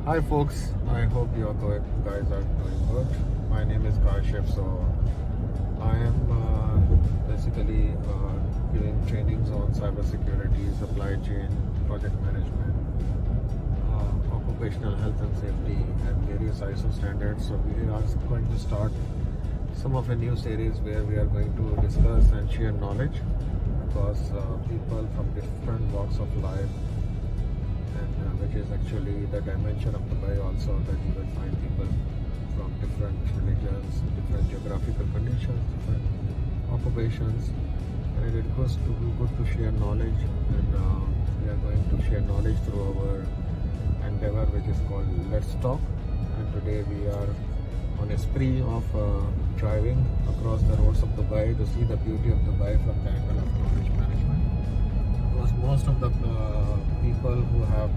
Hi folks, I hope guys are doing good. My name is Kashif, so I am basically giving trainings on cybersecurity, supply chain, project management, occupational health and safety, and various ISO standards. So we are going to start some of the new series where we are going to discuss and share knowledge because people from different walks of life and which is actually the dimension of Dubai also that you will find people from different religions, different geographical conditions, different occupations, and it goes to be good to share knowledge, and we are going to share knowledge through our endeavor which is called Let's Talk. And today we are on a spree of driving across the roads of Dubai to see the beauty of Dubai from the angle of knowledge management, because most of the people who have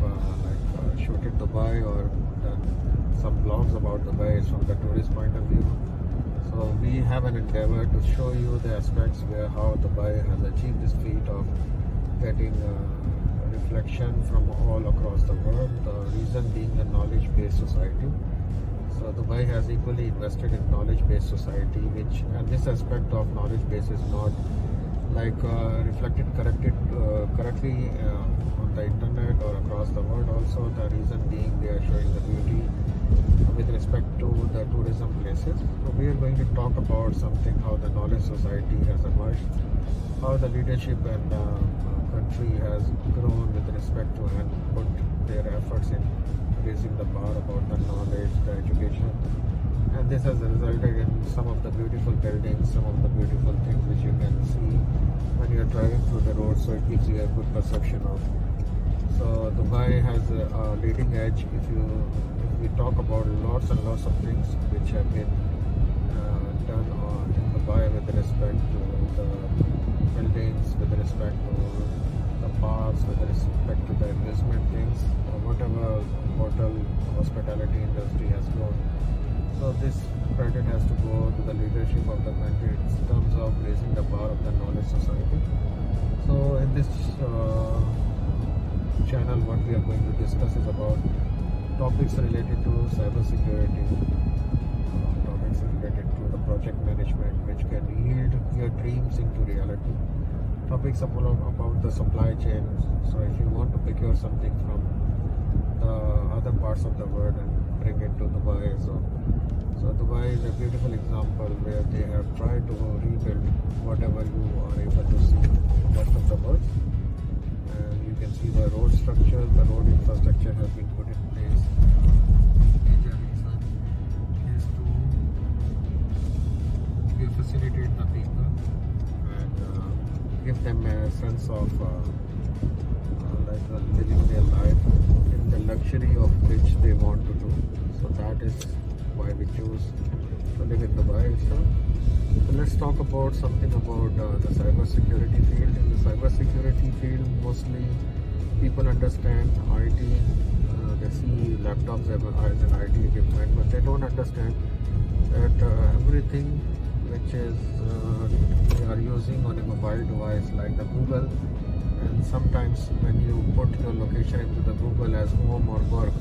shooted Dubai or done some blogs about Dubai is from the tourist point of view. So we have an endeavor to show you the aspects where how Dubai has achieved this feat of getting reflection from all across the world. The reason being the knowledge-based society. So Dubai has equally invested in knowledge-based society, which and this aspect of knowledge-based is not reflected correctly on the internet or across the world. Also, the reason being they are showing the beauty with respect to the tourism places. So we are going to talk about something how the knowledge society has emerged, how the leadership and country has grown with respect to and put their efforts in raising the bar about the knowledge, the education. And this has resulted in some of the beautiful buildings, some of the beautiful things which you can see when you're driving through the road, so it gives you a good perception of. So Dubai has a leading edge. If we talk about lots and lots of things which have been done in Dubai with respect to the buildings, with respect to the parks, with respect to the amusement things, or whatever hotel hospitality industry has grown. So this credit has to go to the leadership of the country in terms of raising the bar of the knowledge society. So in this channel, what we are going to discuss is about topics related to cybersecurity, topics related to the project management, which can yield your dreams into reality. Topics about the supply chain. So if you want to procure something from the other parts of the world and bring it to Dubai, so Dubai is a beautiful example where they have tried to rebuild whatever you are able to see in the rest of the world. And you can see the road structure, the road infrastructure has been put in place. Major reason is to facilitate the people and give them a sense of living their life in the luxury of which they want to do. So that is why we choose to live in Dubai itself. So let's talk about something about the cybersecurity field. In the cybersecurity field, mostly people understand IT. They see laptops as an IT equipment, but they don't understand that everything which is they are using on a mobile device like the Google, and sometimes when you put your location into the Google as home or work,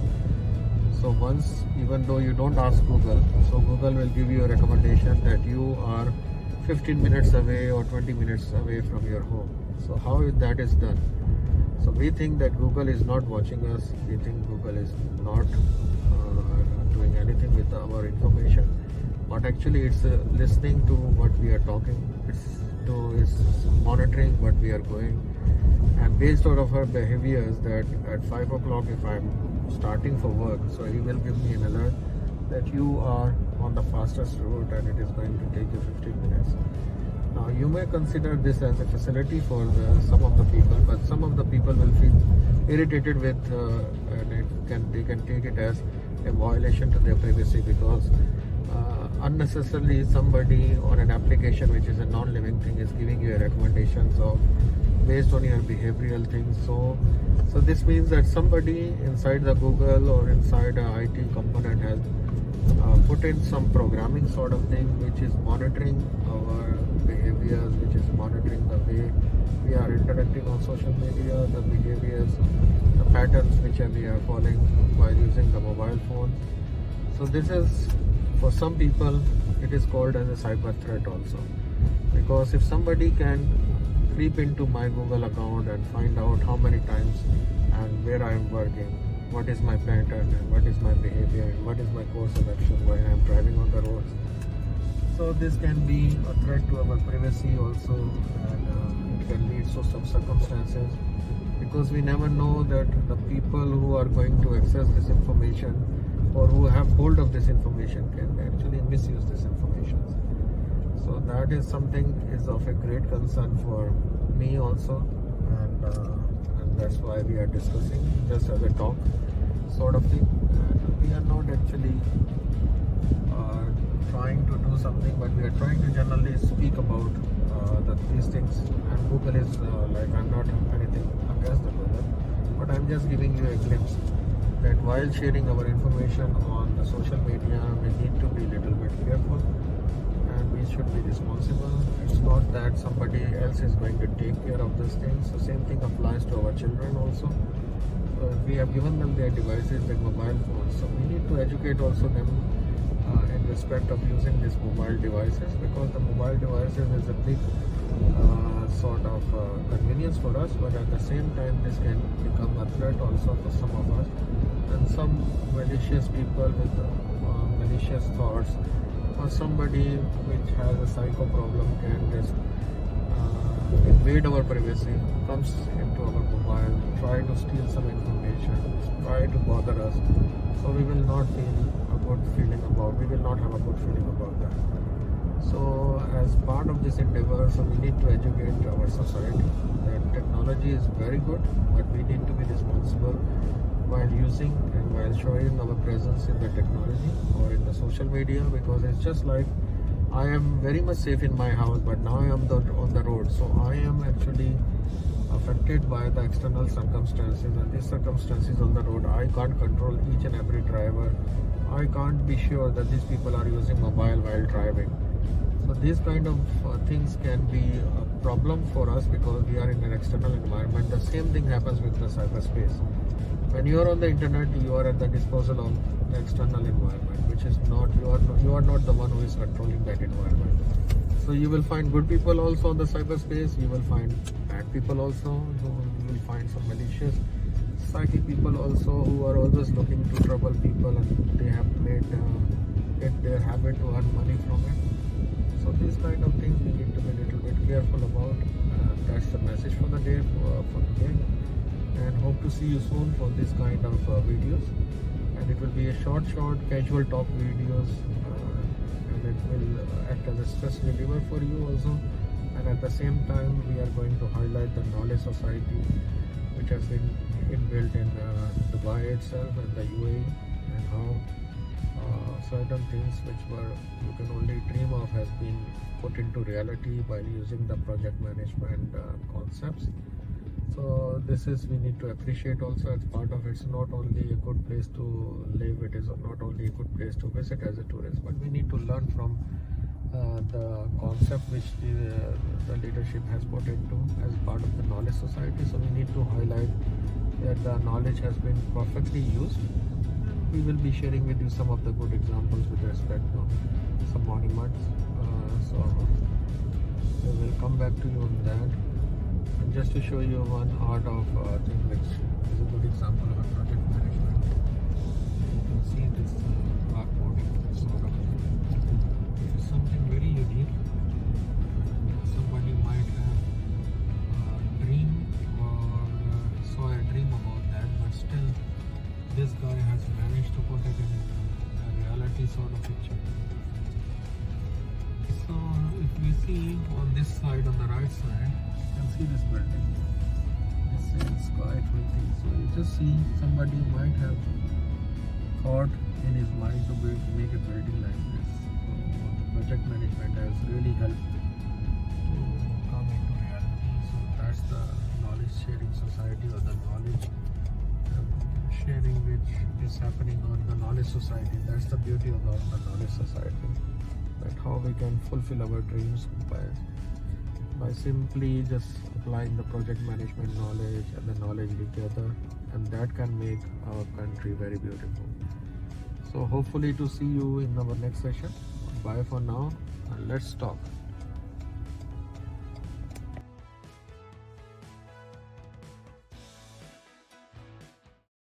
so once, even though you don't ask Google, so Google will give you a recommendation that you are 15 minutes away or 20 minutes away from your home. So how that is done? So we think that Google is not watching us. We think Google is not doing anything with our information. But actually it's listening to what we are talking. It's monitoring what we are going. And based out of our behaviors, that at 5 o'clock if I'm starting for work, so he will give me an alert that you are on the fastest route and it is going to take you 15 minutes. Now you may consider this as a facility for some of the people, but some of the people will feel irritated with and they can take it as a violation to their privacy, because unnecessarily somebody or an application which is a non-living thing is giving you recommendations of based on your behavioral things. So this means that somebody inside the Google or inside a IT component has put in some programming sort of thing which is monitoring our behaviors, which is monitoring the way we are interacting interacting on social media, the behaviors, the patterns which we are following while using the mobile phone. So this is, for some people, it is called as a cyber threat also, because if somebody can creep into my Google account and find out how many times and where I am working, what is my pattern and what is my behavior and what is my course of action while I am driving on the roads. So this can be a threat to our privacy also, and it can lead to some circumstances, because we never know that the people who are going to access this information or who have hold of this information can actually misuse this information. So that is something is of a great concern for me also, and that's why we are discussing just as a talk sort of thing. And we are not actually trying to do something, but we are trying to generally speak about these things. And Google is like, I'm not anything against the Google, but I'm just giving you a glimpse that while sharing our information on the social media, we need to be a little bit careful and we should be responsible. It's not that somebody else is going to take care of these things. The same thing applies to our children also. We have given them their devices, their mobile phones, so we need to educate also them in respect of using these mobile devices, because the mobile devices is a big sort of convenience for us, but at the same time this can become a threat also for some of us, and some malicious people with malicious thoughts, or somebody which has a psycho problem can just invade our privacy, comes into our mobile, try to steal some information, try to bother us. So we will not feel a good feeling about, we will not have a good feeling about that. So as part of this endeavor, so we need to educate our society that technology is very good, but we need to be responsible while using and while showing our presence in the technology or in the social media, because it's just like I am very much safe in my house, but now I am on the road, so I am actually affected by the external circumstances, and these circumstances on the road, I can't control each and every driver. I can't be sure that these people are using mobile while driving. So these kind of things can be a problem for us because we are in an external environment. The same thing happens with the cyberspace. When you are on the internet, you are at the disposal of the external environment, which is not, you are not the one who is controlling that environment. So you will find good people also on the cyberspace, you will find bad people also, you will find some malicious psyche people also who are always looking to trouble people, and they have made it their habit to earn money from it. So these kind of things we need to be a little bit careful about. That's the message for the day, for today, and hope to see you soon for this kind of videos. And it will be a short casual talk videos, and it will act as a stress reliever for you also. And at the same time, we are going to highlight the knowledge society which has been inbuilt in Dubai itself and the UAE, and how certain things which were you can only dream of has been put into reality by using the project management concepts. So this is, we need to appreciate also as part of it's not only a good place to live, it is not only a good place to visit as a tourist, but we need to learn from the concept which the leadership has put into as part of the knowledge society. So we need to highlight that the knowledge has been perfectly used. We will be sharing with you some of the good examples with respect to some monuments. So we will come back to you on that. And just to show you one art of thing which is a good example of a project management. You can see this blackboard sort of thing. This is something very unique. Somebody might have dreamed or saw a dream about that, but still this guy has managed to put it in a reality sort of picture. So if we see on this side, on the right side, you can see this building. This is Sky 20. So you just see somebody might have thought in his mind to make a building like this. So project management has really helped to come into reality. So that's the knowledge sharing society, or the knowledge sharing which is happening on the knowledge society. That's the beauty of the knowledge society, that how we can fulfill our dreams by simply just applying the project management knowledge and the knowledge together, and that can make our country very beautiful. So hopefully to see you in our next session. Bye for now, and let's talk.